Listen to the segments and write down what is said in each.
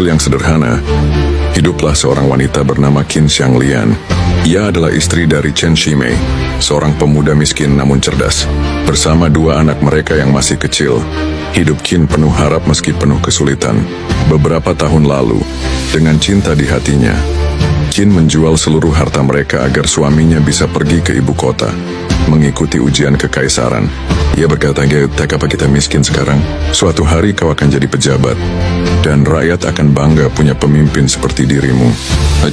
Yang sederhana, hiduplah seorang wanita bernama Qin Xianglian. Ia adalah istri dari Chen Shimei, seorang pemuda miskin namun cerdas. Bersama dua anak mereka yang masih kecil, hidup Qin penuh harap meski penuh kesulitan. Beberapa tahun lalu, dengan cinta di hatinya, Qin menjual seluruh harta mereka agar suaminya bisa pergi ke ibu kota, mengikuti ujian kekaisaran. Ia berkata, "Tak apa kita miskin sekarang, suatu hari kau akan jadi pejabat, dan rakyat akan bangga punya pemimpin seperti dirimu."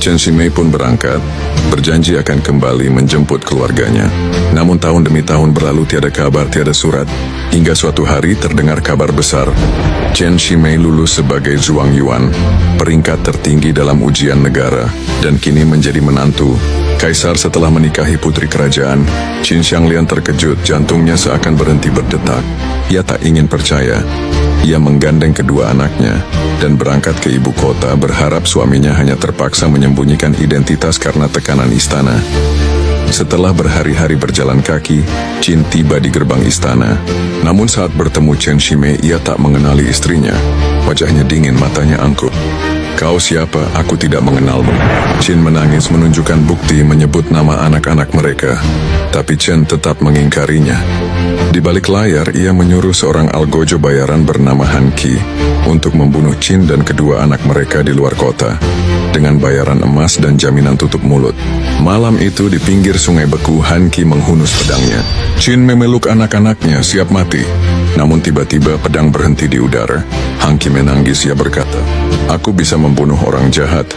Chen Shimei pun berangkat, berjanji akan kembali menjemput keluarganya. Namun tahun demi tahun berlalu, tiada kabar, tiada surat, hingga suatu hari terdengar kabar besar. Chen Shimei lulus sebagai Zhuang Yuan, peringkat tertinggi dalam ujian negara, dan kini menjadi menantu kaisar setelah menikahi putri kerajaan. Qin Xianglian terkejut, jantungnya seakan berhenti berdetak. Ia tak ingin percaya. Ia menggandeng kedua anaknya dan berangkat ke ibu kota, berharap suaminya hanya terpaksa menyembunyikan identitas karena tekanan istana. Setelah berhari-hari berjalan kaki, Qin tiba di gerbang istana. Namun saat bertemu Chen Shimei, ia tak mengenali istrinya. Wajahnya dingin, matanya angkuh. "Kau siapa? Aku tidak mengenalmu." Qin menangis menunjukkan bukti menyebut nama anak-anak mereka, tapi Chen tetap mengingkarinya. Di balik layar, ia menyuruh seorang algojo bayaran bernama Han Qi untuk membunuh Qin dan kedua anak mereka di luar kota, dengan bayaran emas dan jaminan tutup mulut. Malam itu di pinggir sungai beku, Han Qi menghunus pedangnya. Qin memeluk anak-anaknya, siap mati. Namun tiba-tiba pedang berhenti di udara. Han Qi menangis, ia berkata, "Aku bisa membunuh orang jahat,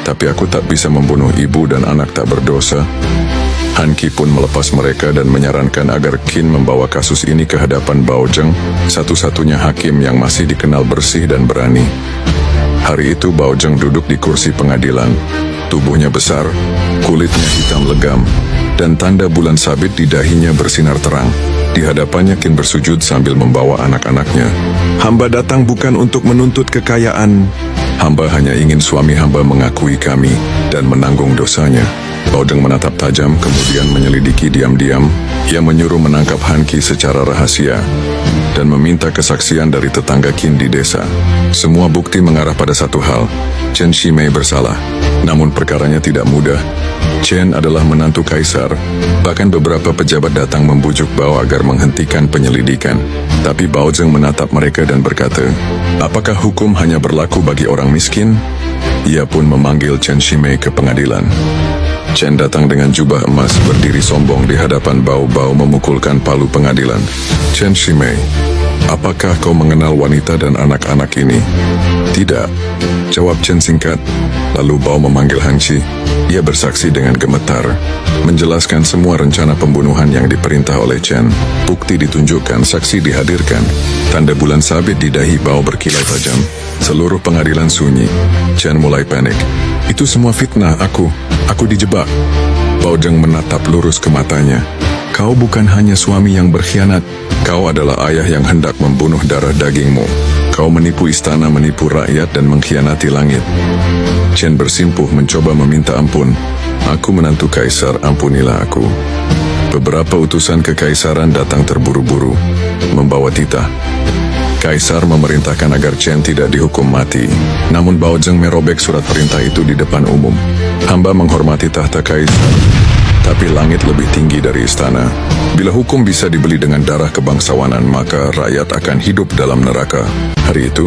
tapi aku tak bisa membunuh ibu dan anak tak berdosa." Han Qi pun melepas mereka dan menyarankan agar Qin membawa kasus ini ke hadapan Bao Zheng, satu-satunya hakim yang masih dikenal bersih dan berani. Hari itu Bao Zheng duduk di kursi pengadilan. Tubuhnya besar, kulitnya hitam legam, dan tanda bulan sabit di dahinya bersinar terang. Di hadapannya Qin bersujud sambil membawa anak-anaknya. "Hamba datang bukan untuk menuntut kekayaan. Hamba hanya ingin suami hamba mengakui kami dan menanggung dosanya." Bao Zheng menatap tajam, kemudian menyelidiki diam-diam. Ia menyuruh menangkap Han Qi secara rahasia dan meminta kesaksian dari tetangga Qin di desa. Semua bukti mengarah pada satu hal, Chen Shimei bersalah. Namun perkaranya tidak mudah. Chen adalah menantu kaisar, bahkan beberapa pejabat datang membujuk Bao agar menghentikan penyelidikan. Tapi Bao Zheng menatap mereka dan berkata, "Apakah hukum hanya berlaku bagi orang miskin?" Ia pun memanggil Chen Shimei ke pengadilan. Chen datang dengan jubah emas, berdiri sombong di hadapan Bao. Bao memukulkan palu pengadilan. "Chen Shimei, apakah kau mengenal wanita dan anak-anak ini?" "Tidak," jawab Chen singkat. Lalu Bao memanggil Han Qi. Ia bersaksi dengan gemetar, menjelaskan semua rencana pembunuhan yang diperintah oleh Chen. Bukti ditunjukkan, saksi dihadirkan. Tanda bulan sabit di dahi Bao berkilau tajam. Seluruh pengadilan sunyi. Chen mulai panik. "Itu semua fitnah, aku dijebak." Bao Zheng menatap lurus ke matanya. "Kau bukan hanya suami yang berkhianat, kau adalah ayah yang hendak membunuh darah dagingmu. Kau menipu istana, menipu rakyat, dan mengkhianati langit." Chen bersimpuh mencoba meminta ampun. "Aku menantu kaisar, ampunilah aku." Beberapa utusan kekaisaran datang terburu-buru, membawa titah. Kaisar memerintahkan agar Chen tidak dihukum mati. Namun Bao Zheng merobek surat perintah itu di depan umum. "Hamba menghormati tahta kaisar, tapi langit lebih tinggi dari istana. Bila hukum bisa dibeli dengan darah kebangsawanan, maka rakyat akan hidup dalam neraka." Hari itu,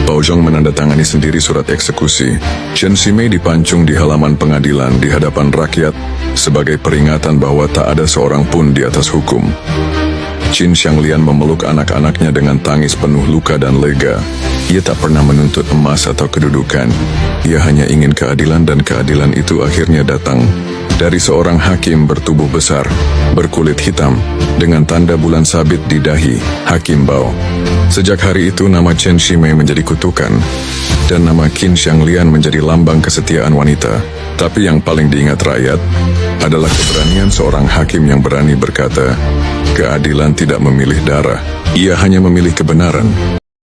Bao Zheng menandatangani sendiri surat eksekusi. Chen Shimei dipancung di halaman pengadilan di hadapan rakyat sebagai peringatan bahwa tak ada seorang pun di atas hukum. Qin Xianglian memeluk anak-anaknya dengan tangis penuh luka dan lega. Ia tak pernah menuntut emas atau kedudukan. Ia hanya ingin keadilan, dan keadilan itu akhirnya datang dari seorang hakim bertubuh besar, berkulit hitam, dengan tanda bulan sabit di dahi, Hakim Bao. Sejak hari itu nama Chen Shimei menjadi kutukan, dan nama Qin Xianglian menjadi lambang kesetiaan wanita. Tapi yang paling diingat rakyat adalah keberanian seorang hakim yang berani berkata, "Keadilan tidak memilih darah, ia hanya memilih kebenaran."